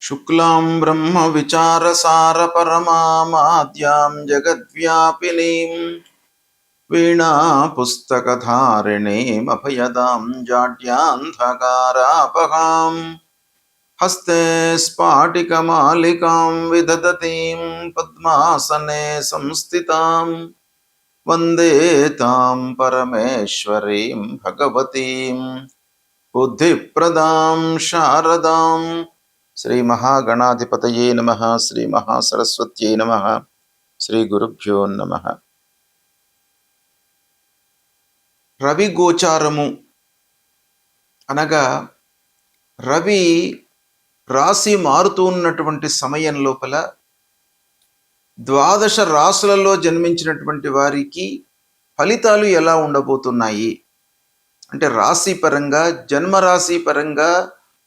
శుక్లాం బ్రహ్మ విచారసార పరమామాద్యాం జగద్వ్యాపినీం వీణా పుస్తకధారిణీం అభయదాం జాడ్యాంధకారాపహాం హస్తే స్ఫాటికమాలికాం విదదతీం పద్మాసనే సంస్థితాం వందే తాం పరమేశ్వరీం భగవతీం బుద్ధిప్రదాం శారదాం. శ్రీ మహాగణాధిపతయే నమః. శ్రీ మహాసరస్వత్యై నమః. శ్రీ గురుభ్యో నమః. రవి గోచారము అనగా రవి రాశి మారుతూ ఉన్నటువంటి సమయం లోపల ద్వాదశ రాశులలో జన్మించినటువంటి వారికి ఫలితాలు ఎలా ఉండబోతున్నాయి అంటే రాశి పరంగా, జన్మరాశి పరంగా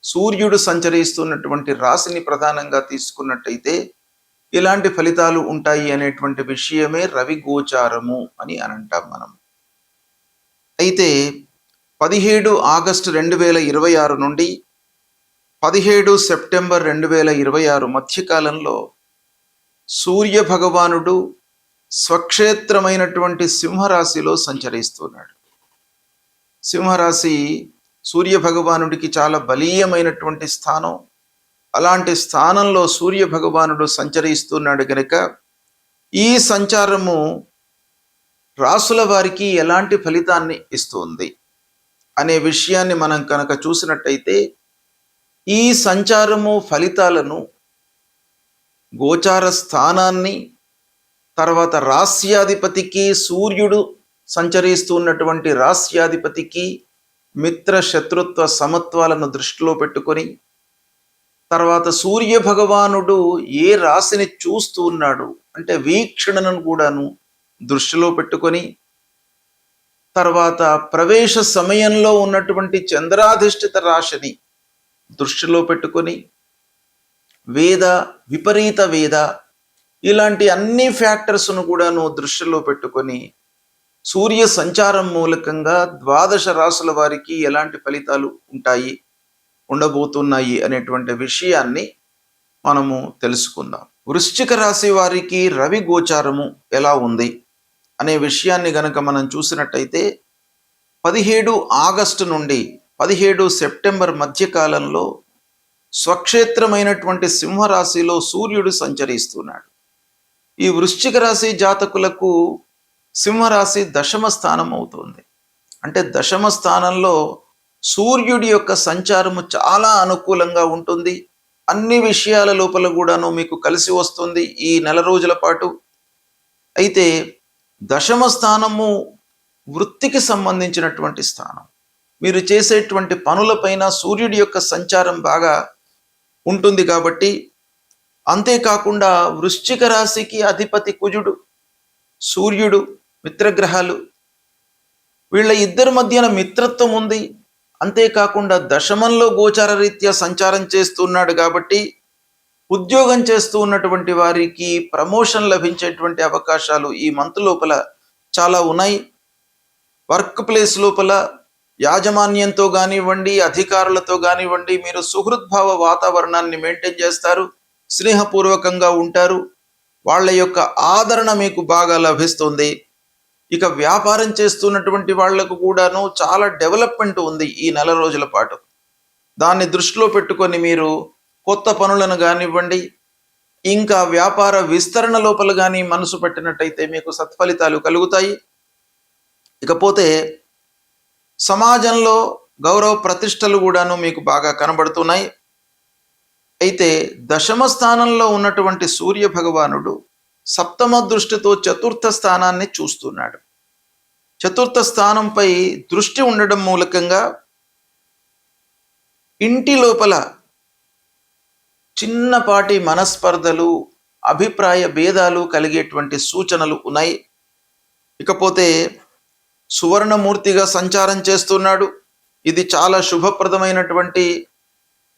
సూర్యుడు సంచరిస్తున్నటువంటి రాశిని ప్రధానంగా తీసుకున్నట్టయితే ఇలాంటి ఫలితాలు ఉంటాయి అనేటువంటి విషయమే రవి గోచారము అని అంటాం మనం. అయితే 17 ఆగస్టు 2026 నుండి 17 సెప్టెంబర్ 2026 మధ్యకాలంలో సూర్య భగవానుడు స్వక్షేత్రమైనటువంటి సింహరాశిలో సంచరిస్తున్నాడు. సింహరాశి సూర్య భగవానుడికి చాలా బలీయమైనటువంటి స్థానం. అలాంటి స్థానంలో సూర్య భగవానుడు సంచరిస్తున్నాడు కనుక ఈ సంచారము రాసుల వారికి ఎలాంటి ఫలితాన్ని ఇస్తుంది అనే విషయాన్ని మనం కనుక చూసినట్టయితే ఈ సంచారము ఫలితాలను గోచార స్థానాన్ని, తర్వాత రాస్యాధిపతికి, సూర్యుడు సంచరిస్తున్నటువంటి రాస్యాధిపతికి మిత్ర శత్రుత్వ సమత్వాలను దృష్టిలో పెట్టుకొని, తర్వాత సూర్య భగవానుడు ఏ రాశిని చూస్తూ ఉన్నాడు అంటే వీక్షణను కూడాను దృష్టిలో పెట్టుకొని, తర్వాత ప్రవేశ సమయంలో ఉన్నటువంటి చంద్రాధిష్ఠిత రాశిని దృష్టిలో పెట్టుకొని, వేద, విపరీత వేద ఇలాంటి అన్ని ఫ్యాక్టర్స్ను కూడాను దృష్టిలో పెట్టుకొని సూర్య సంచారం మూలకంగా ద్వాదశ రాశుల వారికి ఎలాంటి ఫలితాలు ఉండబోతున్నాయి అనేటువంటి విషయాన్ని మనము తెలుసుకుందాం. వృశ్చిక రాశి వారికి రవి గోచారము ఎలా ఉంది అనే విషయాన్ని గనక మనం చూసినట్టయితే 17 ఆగస్టు నుండి 17 సెప్టెంబర్ మధ్యకాలంలో స్వక్షేత్రమైనటువంటి సింహరాశిలో సూర్యుడు సంచరిస్తున్నాడు. ఈ వృశ్చిక రాశి జాతకులకు సింహరాశి దశమ స్థానం అవుతుంది. అంటే దశమ స్థానంలో సూర్యుడి యొక్క సంచారము చాలా అనుకూలంగా ఉంటుంది. అన్ని విషయాల లోపల కూడాను మీకు కలిసి వస్తుంది ఈ నెల రోజుల పాటు. అయితే దశమ స్థానము వృత్తికి సంబంధించినటువంటి స్థానం. మీరు చేసేటువంటి పనులపైన సూర్యుడి యొక్క సంచారం బాగా ఉంటుంది కాబట్టి, అంతేకాకుండా వృశ్చిక రాశికి అధిపతి కుజుడు, సూర్యుడు మిత్రగ్రహాలు, వీళ్ళ ఇద్దరి మధ్యన మిత్రత్వం ఉంది. అంతేకాకుండా దశమంలో గోచార రీత్యా సంచారం చేస్తున్నాడు కాబట్టి ఉద్యోగం చేస్తూ ఉన్నటువంటి వారికి ప్రమోషన్ లభించేటువంటి అవకాశాలు ఈ మంత్ లోపల చాలా ఉన్నాయి. వర్క్ ప్లేస్ లోపల యాజమాన్యంతో కానివ్వండి, అధికారులతో కానివ్వండి, మీరు సుహృద్భావ వాతావరణాన్ని మెయింటైన్ చేస్తారు, స్నేహపూర్వకంగా ఉంటారు, వాళ్ళ యొక్క ఆదరణ మీకు బాగా లభిస్తుంది. ఇక వ్యాపారం చేస్తున్నటువంటి వాళ్లకు కూడాను చాలా డెవలప్మెంట్ ఉంది ఈ నెల రోజుల పాటు. దాన్ని దృష్టిలో పెట్టుకొని మీరు కొత్త పనులను కానివ్వండి, ఇంకా వ్యాపార విస్తరణ లోపల కానీ మనసు పెట్టినట్టయితే మీకు సత్ఫలితాలు కలుగుతాయి. ఇకపోతే సమాజంలో గౌరవ ప్రతిష్టలు కూడాను మీకు బాగా కనబడుతున్నాయి. అయితే దశమ స్థానంలో ఉన్నటువంటి సూర్య భగవానుడు సప్తమ దృష్టితో చతుర్థ స్థానాన్ని చూస్తున్నాడు. చతుర్థ స్థానంపై దృష్టి ఉండడం మూలకంగా ఇంటి లోపల చిన్నపాటి మనస్పర్ధలు, అభిప్రాయ భేదాలు కలిగేటువంటి సూచనలు ఉన్నాయి. ఇకపోతే సువర్ణమూర్తిగా సంచారం చేస్తున్నాడు. ఇది చాలా శుభప్రదమైనటువంటి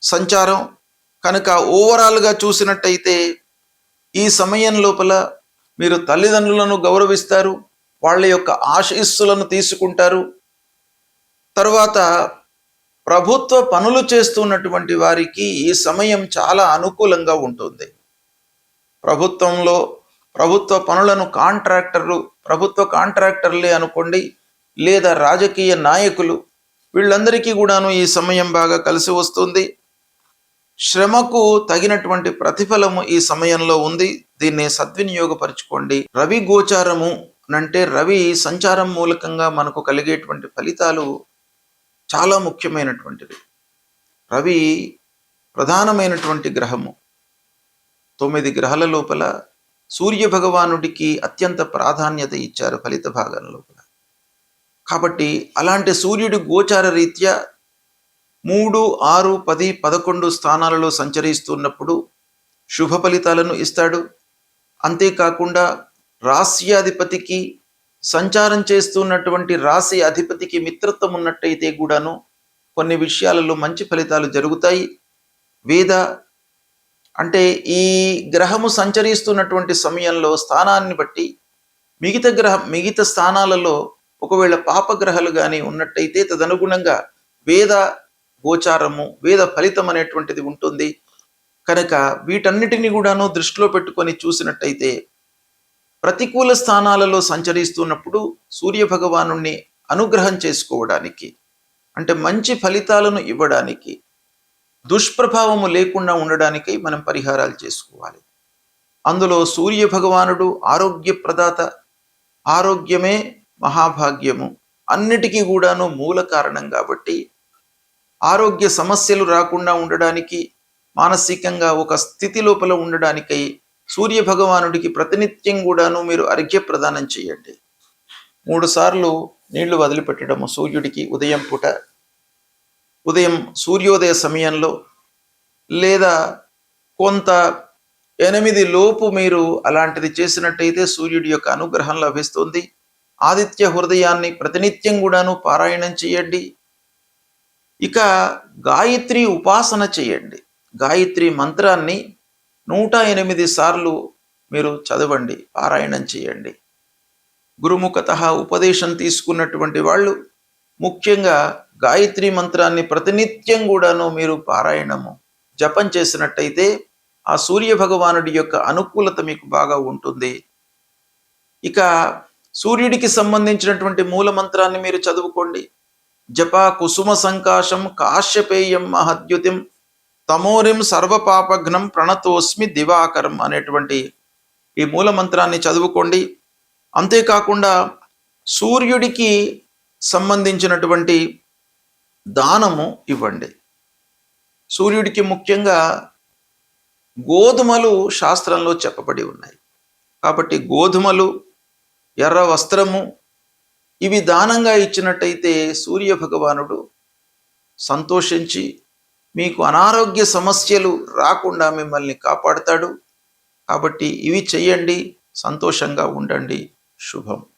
సంచారం కనుక ఓవరాల్గా చూసినట్టయితే ఈ సమయం లోపల మీరు తల్లిదండ్రులను గౌరవిస్తారు, వాళ్ళ యొక్క ఆశీస్సులను తీసుకుంటారు. తర్వాత ప్రభుత్వ పనులు చేస్తున్నటువంటి వారికి ఈ సమయం చాలా అనుకూలంగా ఉంటుంది. ప్రభుత్వ పనులను ప్రభుత్వ కాంట్రాక్టర్లే అనుకోండి, లేదా రాజకీయ నాయకులు, వీళ్ళందరికీ కూడాను ఈ సమయం బాగా కలిసి వస్తుంది. శ్రమకు తగినటువంటి ప్రతిఫలము ఈ సమయంలో ఉంది. దీన్ని సద్వినియోగపరచుకోండి. రవి గోచారము అంటే రవి సంచారం మూలకంగా మనకు కలిగేటువంటి ఫలితాలు చాలా ముఖ్యమైనటువంటివి. రవి ప్రధానమైనటువంటి గ్రహము. 9 గ్రహాల లోపల సూర్య భగవానుడికి అత్యంత ప్రాధాన్యత ఇచ్చారు ఫలిత భాగం లోపల. కాబట్టి అలాంటి సూర్యుడి గోచార రీత్యా 3, 6, 10, 11 స్థానాలలో సంచరిస్తున్నప్పుడు శుభ ఫలితాలను ఇస్తాడు. అంతేకాకుండా రాస్యాధిపతికి, సంచారం చేస్తున్నటువంటి రాశి అధిపతికి మిత్రత్వం ఉన్నట్టయితే కూడాను కొన్ని విషయాలలో మంచి ఫలితాలు జరుగుతాయి. అంటే ఈ గ్రహము సంచరిస్తున్నటువంటి సమయంలో స్థానాన్ని బట్టి మిగతా స్థానాలలో ఒకవేళ పాపగ్రహాలు కానీ ఉన్నట్టయితే తదనుగుణంగా వేద గోచారము, వేద ఫలితం అనేటువంటిది ఉంటుంది. కనుక వీటన్నిటిని కూడాను దృష్టిలో పెట్టుకొని చూసినట్టయితే ప్రతికూల స్థానాలలో సంచరిస్తున్నప్పుడు సూర్య భగవానుణ్ణి అనుగ్రహం చేసుకోవడానికి, అంటే మంచి ఫలితాలను ఇవ్వడానికి, దుష్ప్రభావము లేకుండా ఉండడానికి మనం పరిహారాలు చేసుకోవాలి. అందులో సూర్య భగవానుడు ఆరోగ్య ప్రదాత, ఆరోగ్యమే మహాభాగ్యము, అన్నిటికీ కూడాను మూల కారణం. కాబట్టి ఆరోగ్య సమస్యలు రాకుండా ఉండడానికి, మానసికంగా ఒక స్థితి లోపల ఉండడానికై సూర్య భగవానుడికి ప్రతినిత్యం కూడాను మీరు అర్ఘ్య ప్రదానం చేయండి. 3 సార్లు నీళ్లు వదిలిపెట్టడము సూర్యుడికి ఉదయం పూట, ఉదయం సూర్యోదయ సమయంలో, లేదా కొంత 8 లోపు మీరు అలాంటిది చేసినట్టయితే సూర్యుడి యొక్క అనుగ్రహం లభిస్తుంది. ఆదిత్య హృదయాన్ని ప్రతినిత్యం కూడాను పారాయణం చేయండి. ఇక గాయత్రి ఉపాసన చేయండి. గాయత్రి మంత్రాన్ని 108 సార్లు మీరు చదవండి, పారాయణం చేయండి. గురుముఖత ఉపదేశం తీసుకున్నటువంటి వాళ్ళు ముఖ్యంగా గాయత్రి మంత్రాన్ని ప్రతినిత్యం కూడాను మీరు పారాయణము, జపం చేసినట్టయితే ఆ సూర్య భగవానుడి యొక్క అనుకూలత మీకు బాగా ఉంటుంది. ఇక సూర్యుడికి సంబంధించినటువంటి మూల మంత్రాన్ని మీరు చదువుకోండి. జప కుసుమ సంకాశం కాశ్యపేయం మహద్యుతిం తమోరిం సర్వపాపఘ్నం ప్రణతోస్మి దివాకరం అనేటువంటి ఈ మూల మంత్రాన్ని చదువుకోండి. అంతేకాకుండా సూర్యుడికి సంబంధించినటువంటి దానము ఇవ్వండి. సూర్యుడికి ముఖ్యంగా గోధుమలు శాస్త్రంలో చెప్పబడి ఉన్నాయి. కాబట్టి గోధుమలు, ఎర్ర వస్త్రము ఇవి దానంగా ఇచ్చినట్టయితే సూర్య భగవానుడు సంతోషించి మీకు అనారోగ్య సమస్యలు రాకుండా మిమ్మల్ని కాపాడుతాడు. కాబట్టి ఇవి చెయ్యండి, సంతోషంగా ఉండండి. శుభం.